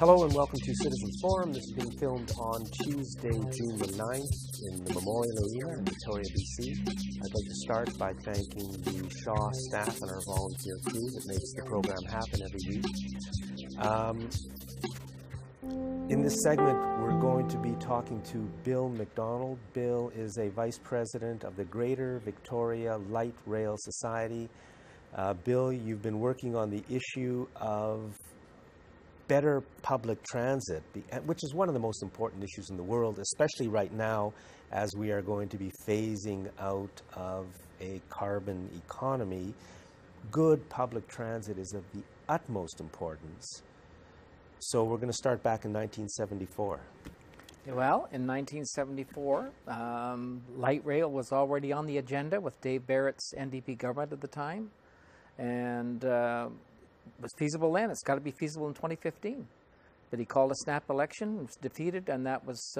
Hello and welcome to Citizens Forum. This is being filmed on Tuesday, June the 9th in the Memorial Arena in Victoria, BC. I'd like to start by thanking the Shaw staff and our volunteer crew that makes the program happen every week. In this segment, we're going to be talking to Bill MacDonald. Bill is a vice president of the Greater Victoria Light Rail Society. Bill, you've been working on the issue of better public transit, which is one of the most important issues in the world, especially right now as we are going to be phasing out of a carbon economy. Good public transit is of the utmost importance. So we're going to start back in 1974. Well, in 1974, light rail was already on the agenda with Dave Barrett's NDP government at the time, and was feasible then. It's got to be feasible in 2015. But he called a snap election, was defeated, and that was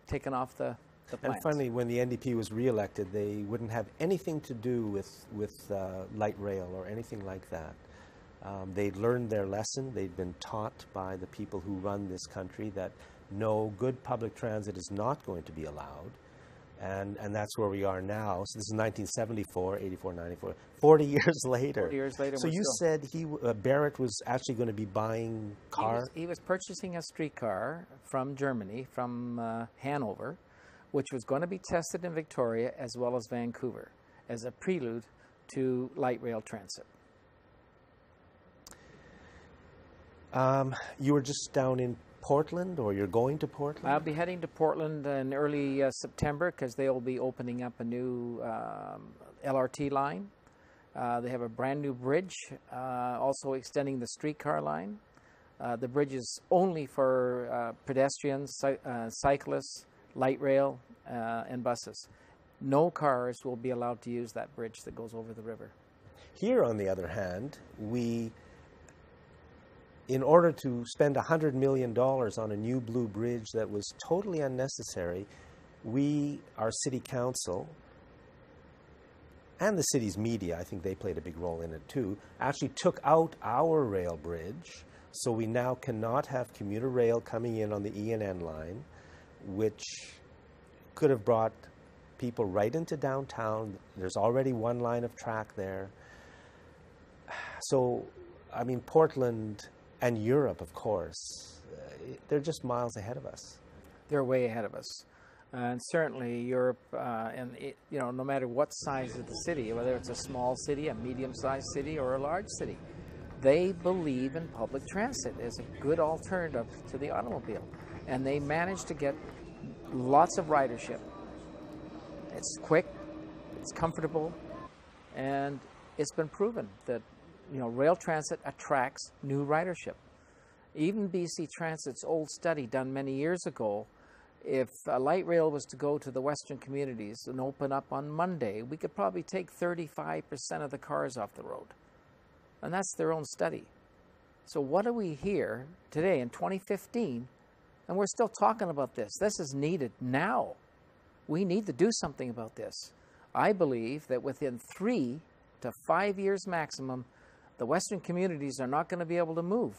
taken off the plans. And finally, when the NDP was re-elected, they wouldn't have anything to do with light rail or anything like that. They'd learned their lesson. They'd been taught by the people who run this country that no, good public transit is not going to be allowed. And that's where we are now. So this is 1974, 84, 94, 40 years later. 40 years later. So you said Barrett was actually going to be buying cars? He was purchasing a streetcar from Germany, from Hanover, which was going to be tested in Victoria as well as Vancouver as a prelude to light rail transit. You were just down in Portland, or you're going to Portland? I'll be heading to Portland in early September because they will be opening up a new LRT line. They have a brand new bridge, also extending the streetcar line. The bridge is only for pedestrians, cyclists, light rail, and buses. No cars will be allowed to use that bridge that goes over the river. Here, on the other hand, in order to spend $100 million on a new blue bridge that was totally unnecessary, our city council, and the city's media, I think they played a big role in it too, actually took out our rail bridge, so we now cannot have commuter rail coming in on the E&N line, which could have brought people right into downtown. There's already one line of track there. So, I mean, Portland and Europe, of course, they're just miles ahead of us. They're way ahead of us. And certainly Europe, no matter what size of the city, whether it's a small city, a medium-sized city, or a large city, they believe in public transit as a good alternative to the automobile. And they manage to get lots of ridership. It's quick, it's comfortable, and it's been proven that rail transit attracts new ridership. Even BC Transit's old study done many years ago, if a light rail was to go to the western communities and open up on Monday, we could probably take 35% of the cars off the road. And that's their own study. So what do we hear today in 2015, and we're still talking about this? This is needed now. We need to do something about this. I believe that within 3 to 5 years maximum, the western communities are not going to be able to move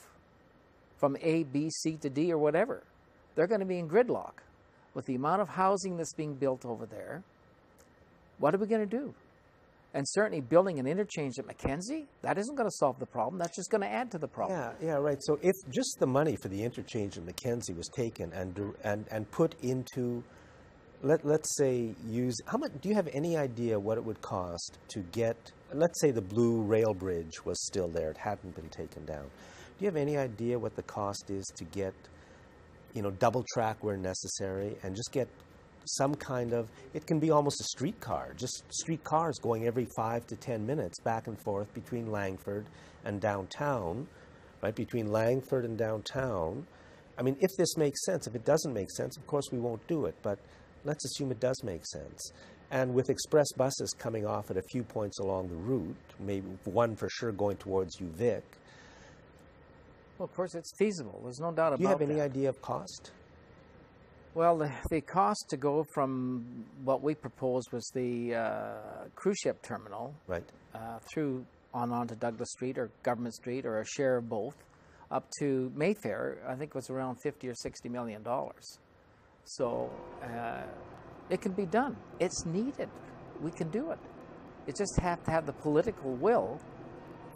from A, B, C to D or whatever. They're going to be in gridlock. With the amount of housing that's being built over there, what are we going to do? And certainly building an interchange at Mackenzie, that isn't going to solve the problem. That's just going to add to the problem. Yeah, right. So if just the money for the interchange at Mackenzie was taken and put into, let's say, how much, do you have any idea what it would cost to get, let's say the blue rail bridge was still there, it hadn't been taken down. Do you have any idea what the cost is to get, double track where necessary and just get some kind of, it can be almost a streetcar, just streetcars going every 5 to 10 minutes back and forth between Langford and downtown, right, between Langford and downtown. I mean, if this makes sense. If it doesn't make sense, of course we won't do it, but let's assume it does make sense. And with express buses coming off at a few points along the route, maybe one for sure going towards UVic. Well, of course, it's feasible. There's no doubt about that. Do you have any idea of cost? Well, the cost to go from what we proposed was the cruise ship terminal, right, through onto Douglas Street or Government Street or a share of both, up to Mayfair, I think it was around $50 or $60 million. So it can be done. It's needed. We can do it. You just have to have the political will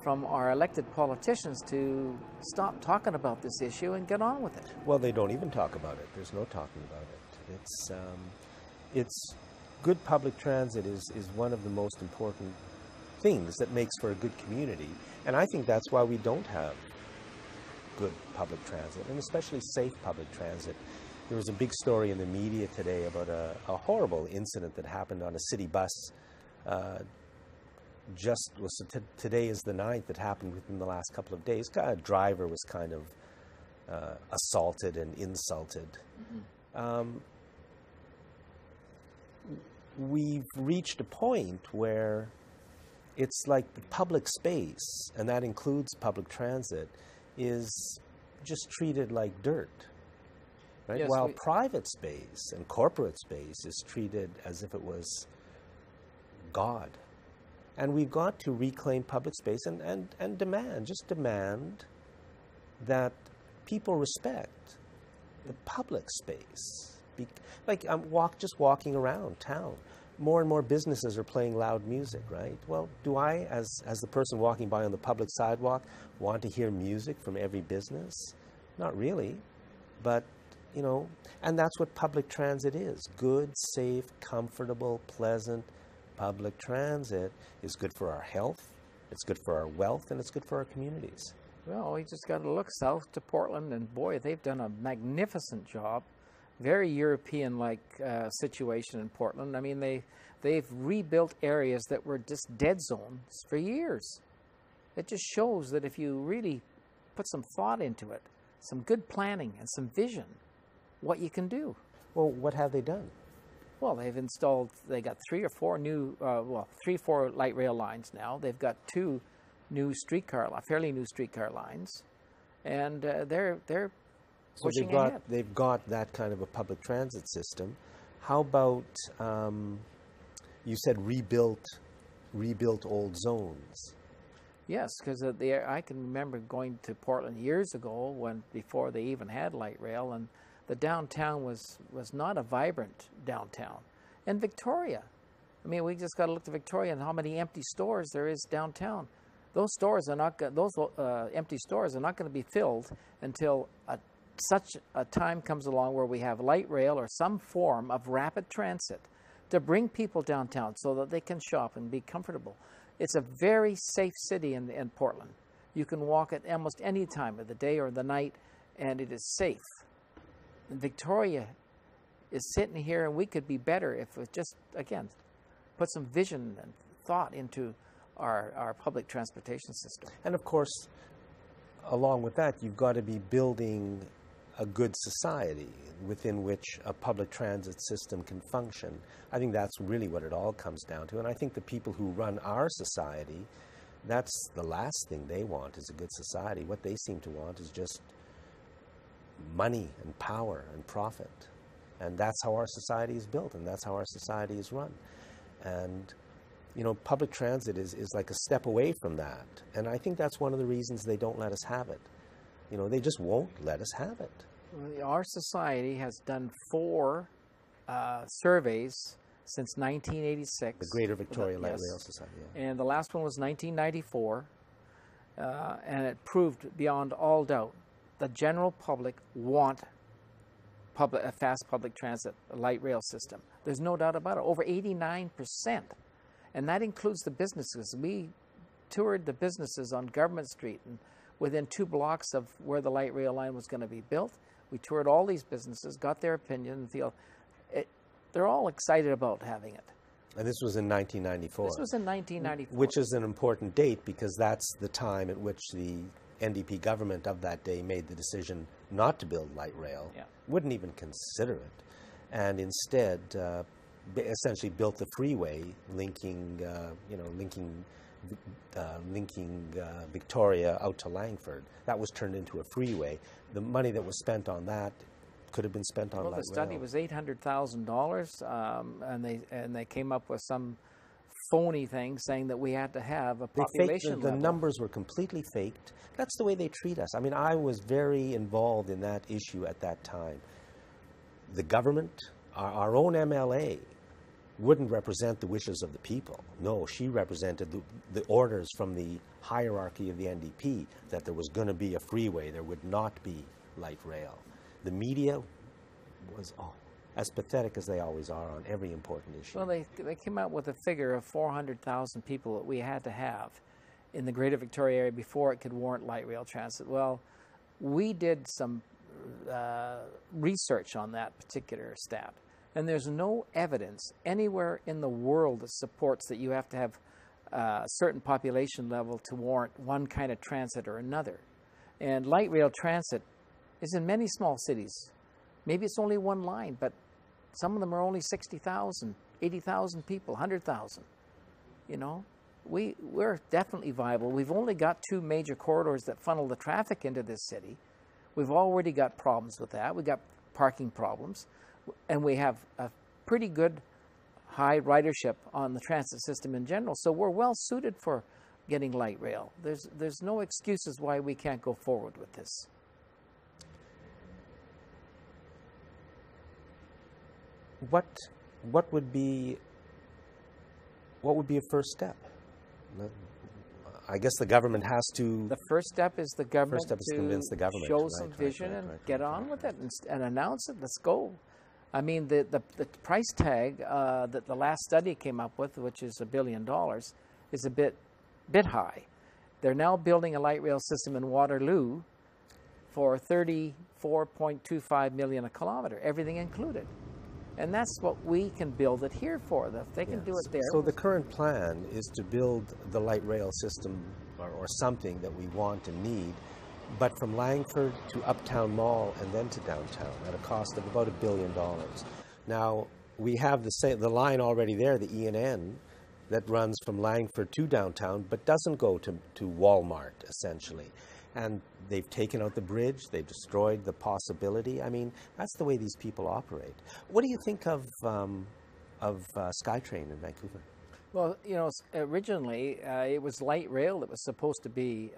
from our elected politicians to stop talking about this issue and get on with it. Well, they don't even talk about it. There's no talking about it. It's good public transit is one of the most important things that makes for a good community. And I think that's why we don't have good public transit, and especially safe public transit. There was a big story in the media today about a horrible incident that happened on a city bus. Today is the 9th. That happened within the last couple of days. A driver was kind of assaulted and insulted. Mm-hmm. We've reached a point where it's like the public space, and that includes public transit, is just treated like dirt. Right? Yes, While private space and corporate space is treated as if it was God. And we've got to reclaim public space and demand that people respect the public space. Like I'm just walking around town. More and more businesses are playing loud music, right? Well, do I, as the person walking by on the public sidewalk, want to hear music from every business? Not really. But, you know, and that's what public transit is. Good, safe, comfortable, pleasant public transit is good for our health, it's good for our wealth, and it's good for our communities. Well, we just got to look south to Portland, and boy, they've done a magnificent job. Very European-like situation in Portland. I mean, they've rebuilt areas that were just dead zones for years. It just shows that if you really put some thought into it, some good planning and some vision, what you can do. Well, what have they done? Well, they got 3 or 4 new, 3 or 4 light rail lines now. They've got 2 new fairly new streetcar lines, and they're pushing ahead. They've got that kind of a public transit system. How about, you said rebuilt old zones? Yes, because I can remember going to Portland years ago before they even had light rail, and the downtown was not a vibrant downtown. And Victoria, I mean, we just got to look to Victoria and how many empty stores there is downtown. Those empty stores are not going to be filled until such a time comes along where we have light rail or some form of rapid transit to bring people downtown so that they can shop and be comfortable. It's a very safe city in Portland. You can walk at almost any time of the day or the night, and it is safe. And Victoria is sitting here, and we could be better if we just, again, put some vision and thought into our public transportation system. And of course, along with that, you've got to be building a good society within which a public transit system can function. I think that's really what it all comes down to. And I think the people who run our society, that's the last thing they want is a good society. What they seem to want is just money and power and profit. And that's how our society is built, and that's how our society is run. And, you know, public transit is like a step away from that. And I think that's one of the reasons they don't let us have it. You know, they just won't let us have it. Our society has done 4 surveys since 1986. The Greater Victoria Light Rail Society. Yeah. And the last one was 1994. And it proved beyond all doubt the general public want a fast public transit, a light rail system. There's no doubt about it. Over 89%. And that includes the businesses. We toured the businesses on Government Street, and within 2 blocks of where the light rail line was going to be built, we toured all these businesses, got their opinion, and feel they're all excited about having it. And this was in 1994. This was in 1994. Which is an important date because that's the time at which the NDP government of that day made the decision not to build light rail, wouldn't even consider it, and instead essentially built the freeway linking Victoria out to Langford. That was turned into a freeway. The money that was spent on that could have been spent on light rail. Well, the study was $800,000, and they came up with some phony thing saying that we had to have a They faked population the level. numbers were completely faked. That's the way they treat us. I mean, I was very involved in that issue at that time. The government, our own MLA, wouldn't represent the wishes of the people. No, she represented the orders from the hierarchy of the NDP that there was going to be a freeway, there would not be light rail. The media was as pathetic as they always are on every important issue. Well, they came out with a figure of 400,000 people that we had to have in the Greater Victoria area before it could warrant light rail transit. Well, we did some research on that particular stat, and there's no evidence anywhere in the world that supports that you have to have a certain population level to warrant one kind of transit or another. And light rail transit is in many small cities. Maybe it's only one line, but some of them are only 60,000, 80,000 people, 100,000. You know, we're definitely viable. We've only got 2 major corridors that funnel the traffic into this city. We've already got problems with that. We've got parking problems, and we have a pretty good high ridership on the transit system in general. So we're well suited for getting light rail. There's no excuses why we can't go forward with this. What would be a first step? I guess the government has to. The first step is the government to convince the government, show some vision and get on with it and announce it. Let's go. I mean, the price tag that the last study came up with, which is $1 billion, is a bit high. They're now building a light rail system in Waterloo for $34.25 million a kilometer, everything included. And that's what we can build it here for. If they can do it there. So the current plan is to build the light rail system or something that we want and need, but from Langford to Uptown Mall and then to downtown at a cost of about $1 billion. Now, we have the line already there, the E&N, that runs from Langford to downtown, but doesn't go to Walmart, essentially. And they've taken out the bridge, they've destroyed the possibility. I mean, that's the way these people operate. What do you think of SkyTrain in Vancouver? Well, you know, originally it was light rail that was supposed to be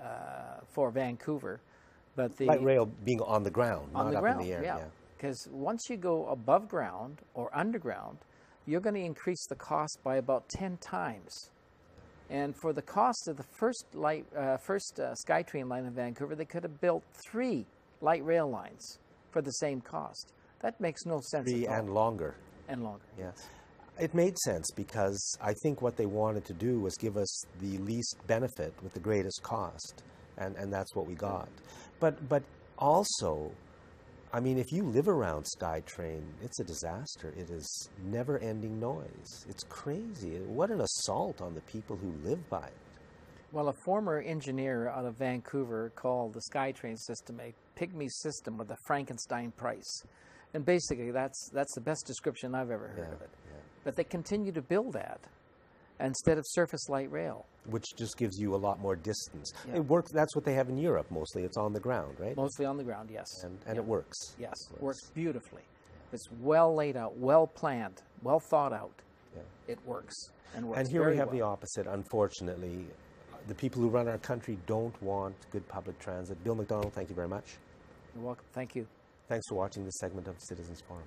for Vancouver, but the light rail being on the ground, not up in the air. Yeah, because once you go above ground or underground, you're going to increase the cost by about 10 times. And for the cost of the first SkyTrain line in Vancouver, they could have built 3 light rail lines for the same cost. That makes no sense at all. And longer. And longer. Yeah. It made sense because I think what they wanted to do was give us the least benefit with the greatest cost. And that's what we got. But also, I mean, if you live around SkyTrain, it's a disaster. It is never-ending noise. It's crazy. What an assault on the people who live by it. Well, a former engineer out of Vancouver called the SkyTrain system a pygmy system with a Frankenstein price. And basically, that's the best description I've ever heard of it. Yeah. But they continue to build that instead of surface light rail. Which just gives you a lot more distance. Yeah. It works. That's what they have in Europe mostly. It's on the ground, right? Mostly on the ground, yes. And it works. Yes, it works beautifully. It's well laid out, well planned, well thought out. Yeah. It works and works. And here very we have well. the opposite, unfortunately. The people who run our country don't want good public transit. Bill MacDonald, thank you very much. You're welcome. Thank you. Thanks for watching this segment of Citizens Forum.